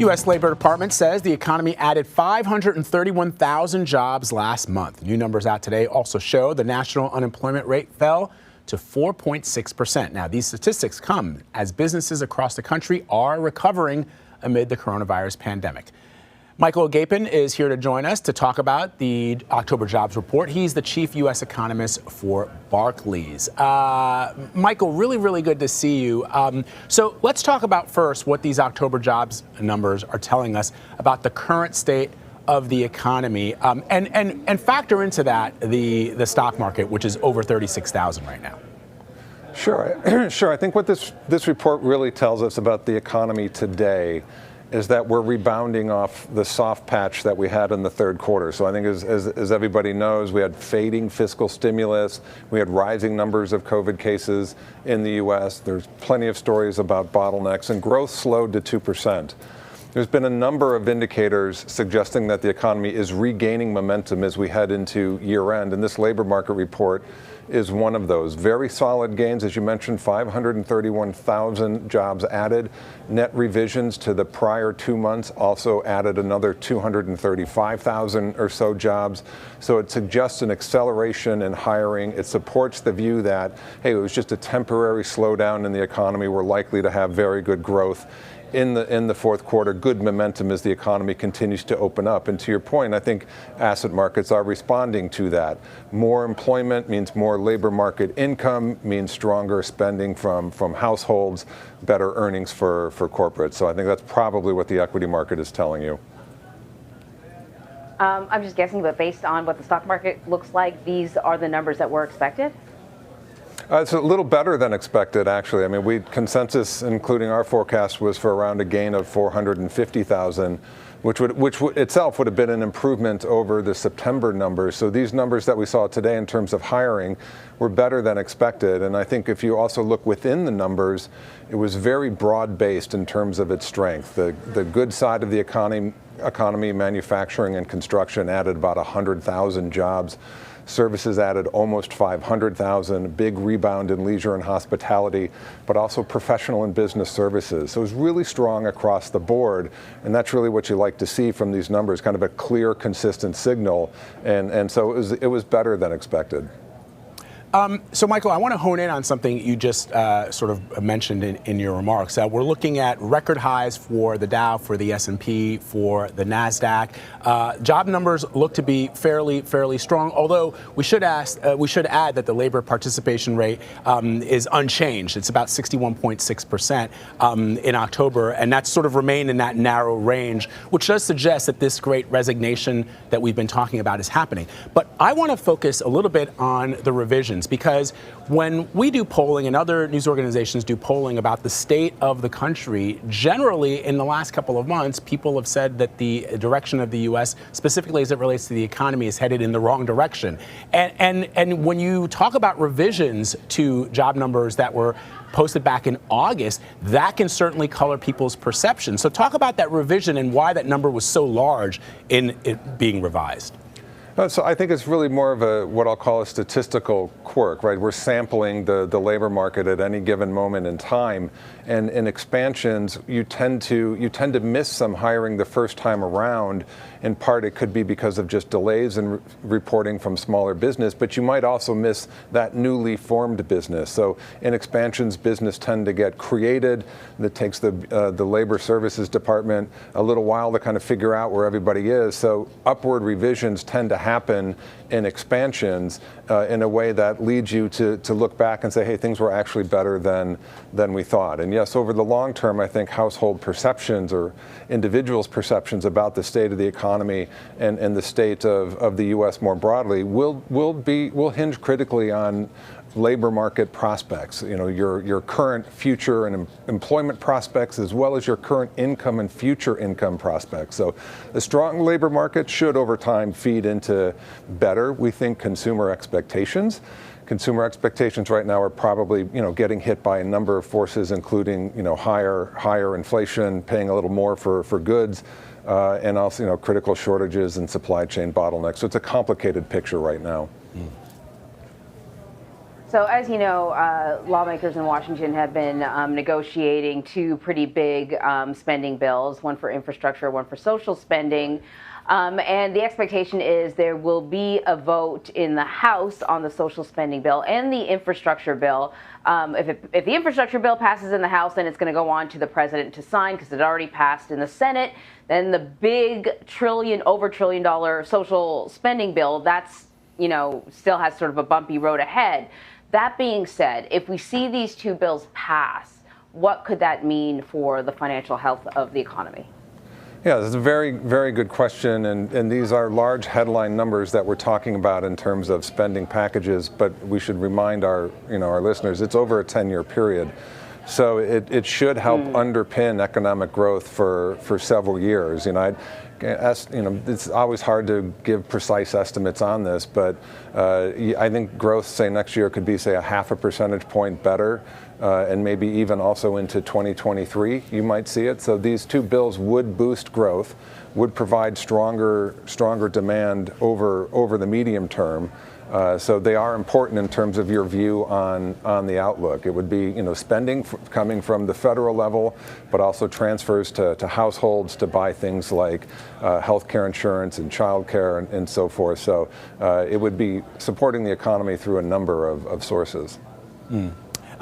U.S. Labor Department says the economy added 531,000 jobs last month. New numbers out today also show the national unemployment rate fell to 4.6%. Now, these statistics come as businesses across the country are recovering amid the coronavirus pandemic. Michael Gapen is here to join us to talk about the October jobs report. He's the chief U.S. economist for Barclays. Michael, really good to see you. So let's talk about first what these October jobs numbers are telling us about the current state of the economy, and factor into that the stock market, which is over 36,000 right now. Sure. Sure. I think what this report really tells us about the economy today is that we're rebounding off the soft patch that we had in the third quarter. So I think as everybody knows, we had fading fiscal stimulus, we had rising numbers of COVID cases in the U.S. There's plenty of stories about bottlenecks, and growth slowed to 2%. There's been a number of indicators suggesting that the economy is regaining momentum as we head into year end, and this labor market report is one of those. Very solid gains, as you mentioned, 531,000 jobs added. Net revisions to the prior 2 months also added another 235,000 or so jobs. So it suggests an acceleration in hiring. It supports the view that, hey, it was just a temporary slowdown in the economy. We're likely to have very good growth in the fourth quarter, good momentum as the economy continues to open up. And to your point, I think asset markets are responding to that. More employment means more labor market income, means stronger spending from households, better earnings for corporates. So I think that's probably what the equity market is telling you. I'm just guessing, but based on what the stock market looks like, these are the numbers that were expected? It's a little better than expected, actually. I mean, consensus, including our forecast, was for around a gain of 450,000, which itself would have been an improvement over the September numbers. So these numbers that we saw today in terms of hiring were better than expected. And I think if you also look within the numbers, it was very broad-based in terms of its strength. The good side of the economy, manufacturing and construction, added about 100,000 jobs. Services added almost 500,000, big rebound in leisure and hospitality, but also professional and business services. So it was really strong across the board, and that's really what you like to see from these numbers, kind of a clear, consistent signal, and so it was better than expected. So, Michael, I want to hone in on something you just sort of mentioned in your remarks. We're looking at record highs for the Dow, for the S&P, for the NASDAQ. Job numbers look to be fairly strong, although we should add that the labor participation rate is unchanged. It's about 61.6% in October, and that's sort of remained in that narrow range, which does suggest that this great resignation that we've been talking about is happening. But I want to focus a little bit on the revisions, because when we do polling and other news organizations do polling about the state of the country, generally in the last couple of months, people have said that the direction of the U.S., specifically as it relates to the economy, is headed in the wrong direction. And when you talk about revisions to job numbers that were posted back in August, that can certainly color people's perception. So talk about that revision and why that number was so large in it being revised. So I think it's really more of what I'll call a statistical quirk, right? We're sampling the labor market at any given moment in time, and in expansions, you tend to miss some hiring the first time around. In part, it could be because of just delays in reporting from smaller business, but you might also miss that newly formed business. So in expansions, business tend to get created. That takes the labor services department a little while to kind of figure out where everybody is. So upward revisions tend to happen in expansions in a way that leads you to look back and say, hey, things were actually better than we thought. And yes, over the long term, I think household perceptions or individuals' perceptions about the state of the economy and the state of the U.S. more broadly will hinge critically on labor market prospects, your current, future, and employment prospects, as well as your current income and future income prospects. So a strong labor market should, over time, feed into better, we think, consumer expectations. Consumer expectations right now are probably, getting hit by a number of forces, including, higher inflation, paying a little more for goods, and also, critical shortages and supply chain bottlenecks. So it's a complicated picture right now. So as you know, lawmakers in Washington have been negotiating two pretty big spending bills, one for infrastructure, one for social spending. And the expectation is there will be a vote in the House on the social spending bill and the infrastructure bill. If the infrastructure bill passes in the House, then it's going to go on to the president to sign because it already passed in the Senate. Then the big over $1 trillion social spending bill, that's, still has sort of a bumpy road ahead. That being said, if we see these two bills pass, what could that mean for the financial health of the economy? Yeah, that's a very, very good question, and these are large headline numbers that we're talking about in terms of spending packages, but we should remind our listeners, it's over a 10-year period. So it should help underpin economic growth for several years. It's always hard to give precise estimates on this, but I think growth, say next year, could be, say, a 0.5 percentage point better, and maybe even also into 2023, you might see it. So these two bills would boost growth, would provide stronger demand over the medium term. So they are important in terms of your view on the outlook. It would be, spending coming from the federal level, but also transfers to households to buy things like health care insurance and child care and so forth. So it would be supporting the economy through a number of sources.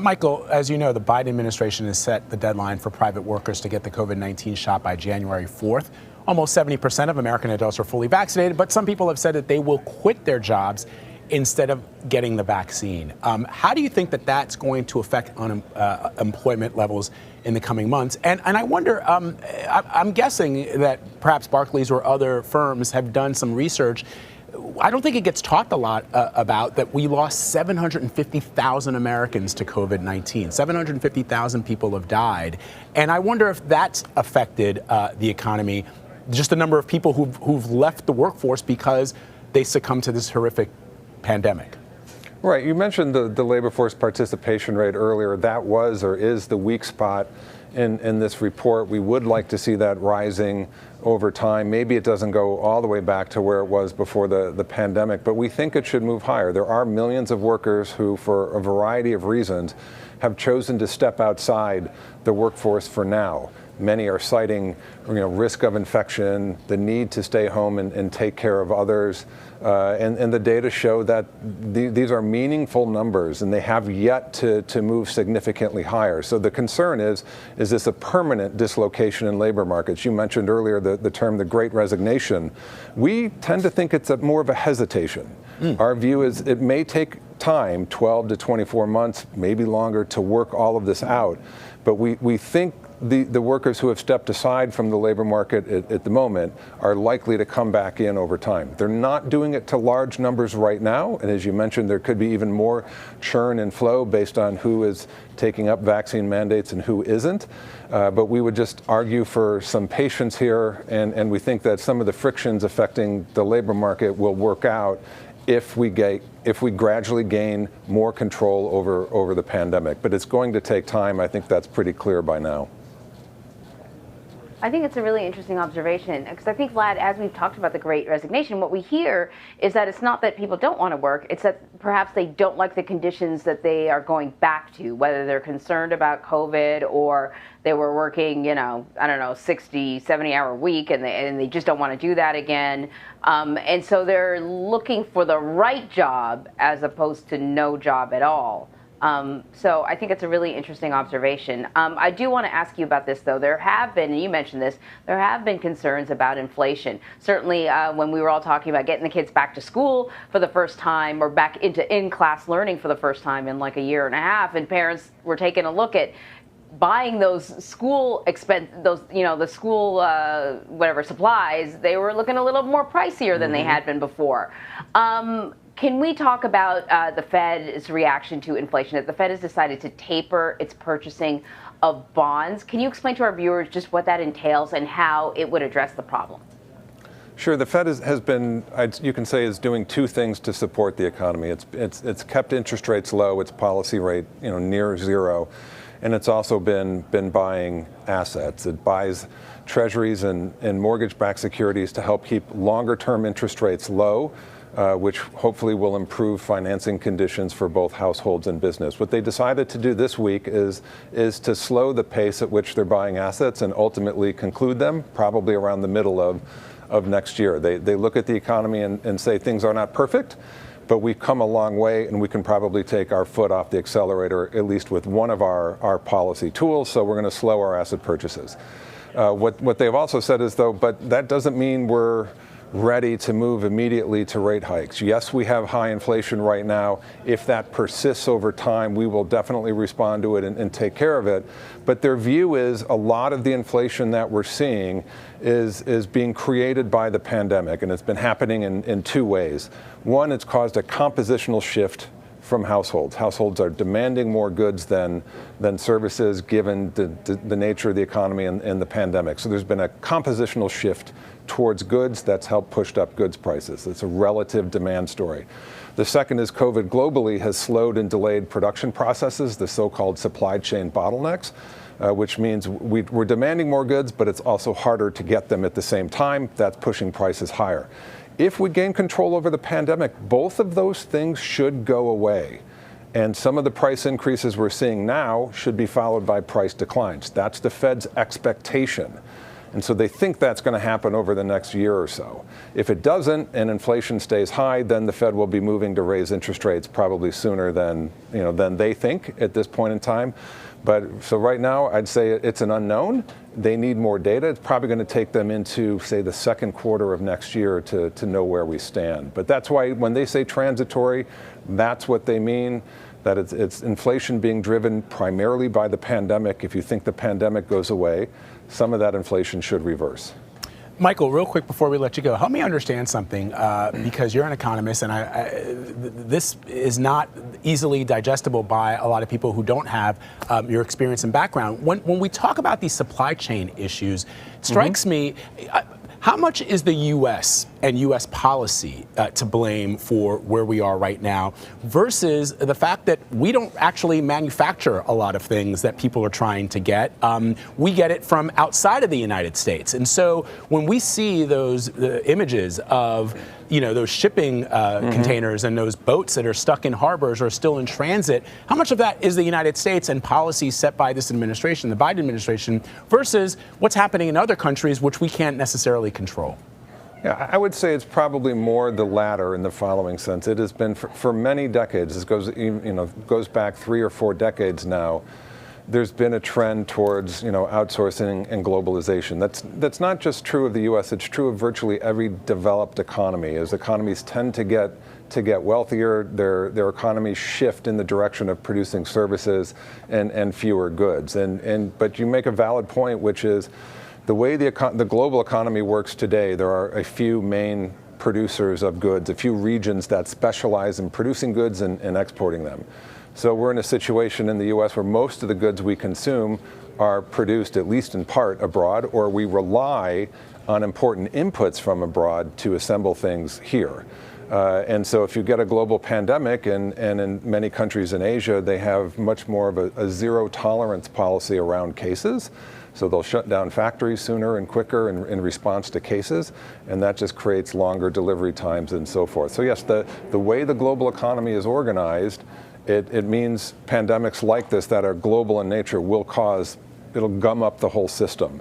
Michael, as you know, the Biden administration has set the deadline for private workers to get the COVID-19 shot by January 4th. Almost 70% of American adults are fully vaccinated, but some people have said that they will quit their jobs instead of getting the vaccine. How do you think that that's going to affect employment levels in the coming months? And I wonder, I'm guessing that perhaps Barclays or other firms have done some research. I don't think it gets talked a lot about that we lost 750,000 Americans to COVID-19. 750,000 people have died. And I wonder if that's affected the economy, just the number of people who've left the workforce because they succumbed to this horrific pandemic. Right. You mentioned the labor force participation rate earlier. That was or is the weak spot in this report. We would like to see that rising over time. Maybe it doesn't go all the way back to where it was before the pandemic, but we think it should move higher. There are millions of workers who, for a variety of reasons, have chosen to step outside the workforce for now. Many are citing, risk of infection, the need to stay home and take care of others. And the data show that these are meaningful numbers, and they have yet to move significantly higher. So the concern is this a permanent dislocation in labor markets? You mentioned earlier the term the Great Resignation. We tend to think it's more of a hesitation. Our view is it may take time, 12 to 24 months, maybe longer, to work all of this out. But we think the workers who have stepped aside from the labor market at the moment are likely to come back in over time. They're not doing it to large numbers right now, and as you mentioned, there could be even more churn and flow based on who is taking up vaccine mandates and who isn't. But we would just argue for some patience here, and we think that some of the frictions affecting the labor market will work out if we gradually gain more control over the pandemic. But it's going to take time. I think that's pretty clear by now. I think it's a really interesting observation because I think, Vlad, as we've talked about the Great Resignation, what we hear is that it's not that people don't want to work, it's that perhaps they don't like the conditions that they are going back to, whether they're concerned about COVID or they were working, 60, 70-hour week and they just don't want to do that again. And so they're looking for the right job as opposed to no job at all. So I think it's a really interesting observation. I do want to ask you about this, though. There have been, and you mentioned this, there have been concerns about inflation. Certainly when we were all talking about getting the kids back to school for the first time or back into in-class learning for the first time in like a year and a half, and parents were taking a look at buying those school the school supplies, they were looking a little more pricier than they had been before. Can we talk about the Fed's reaction to inflation? That the Fed has decided to taper its purchasing of bonds. Can you explain to our viewers just what that entails and how it would address the problem? Sure. The Fed has been, you can say, is doing two things to support the economy. It's kept interest rates low, its policy rate near zero, and it's also been buying assets. It buys treasuries and mortgage-backed securities to help keep longer-term interest rates low. which hopefully will improve financing conditions for both households and business. What they decided to do this week is to slow the pace at which they're buying assets and ultimately conclude them probably around the middle of next year. They look at the economy and say things are not perfect, but we've come a long way and we can probably take our foot off the accelerator, at least with one of our policy tools, so we're going to slow our asset purchases. What they've also said is, though, but that doesn't mean we're ready to move immediately to rate hikes. Yes, we have high inflation right now. If that persists over time, we will definitely respond to it and take care of it. But their view is a lot of the inflation that we're seeing is being created by the pandemic, and it's been happening in two ways. One, it's caused a compositional shift from households. Households are demanding more goods than services given the nature of the economy and the pandemic. So there's been a compositional shift towards goods that's helped push up goods prices. It's a relative demand story. The second is COVID globally has slowed and delayed production processes, the so-called supply chain bottlenecks, which means we're demanding more goods, but it's also harder to get them at the same time. That's pushing prices higher. If we gain control over the pandemic, both of those things should go away. And some of the price increases we're seeing now should be followed by price declines. That's the Fed's expectation. And so they think that's going to happen over the next year or so. If it doesn't and inflation stays high, then the Fed will be moving to raise interest rates probably sooner than they think at this point in time. But so right now, I'd say it's an unknown. They need more data. It's probably going to take them into, say, the second quarter of next year to know where we stand. But that's why when they say transitory, that's what they mean, that it's inflation being driven primarily by the pandemic. If you think the pandemic goes away, some of that inflation should reverse. Michael, real quick before we let you go, help me understand something, because you're an economist, and this is not easily digestible by a lot of people who don't have your experience and background. When we talk about these supply chain issues, it strikes me, how much is the U.S. and U.S. policy to blame for where we are right now versus the fact that we don't actually manufacture a lot of things that people are trying to get. We get it from outside of the United States. And so when we see those images of those shipping containers and those boats that are stuck in harbors or still in transit, how much of that is the United States and policies set by this administration, the Biden administration, versus what's happening in other countries which we can't necessarily control? Yeah, I would say it's probably more the latter in the following sense. It has been for many decades. This goes back 3 or 4 decades now. There's been a trend towards outsourcing and globalization. That's not just true of the U.S. It's true of virtually every developed economy. As economies tend to get wealthier, their economies shift in the direction of producing services and fewer goods. But you make a valid point, which is the way the global economy works today. There are a few main producers of goods, a few regions that specialize in producing goods and exporting them. So we're in a situation in the U.S. where most of the goods we consume are produced, at least in part, abroad, or we rely on important inputs from abroad to assemble things here. And so if you get a global pandemic, and in many countries in Asia, they have much more of a zero tolerance policy around cases. So they'll shut down factories sooner and quicker in response to cases, and that just creates longer delivery times and so forth. So yes, the way the global economy is organized, it means pandemics like this that are global in nature it'll gum up the whole system.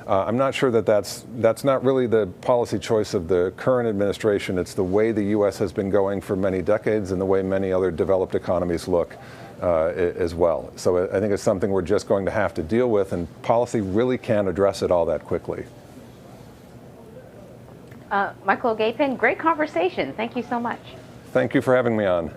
I'm not sure that's not really the policy choice of the current administration. It's the way the U.S. has been going for many decades and the way many other developed economies look as well. So I think it's something we're just going to have to deal with, and policy really can't address it all that quickly. Michael Gapen, great conversation. Thank you so much. Thank you for having me on.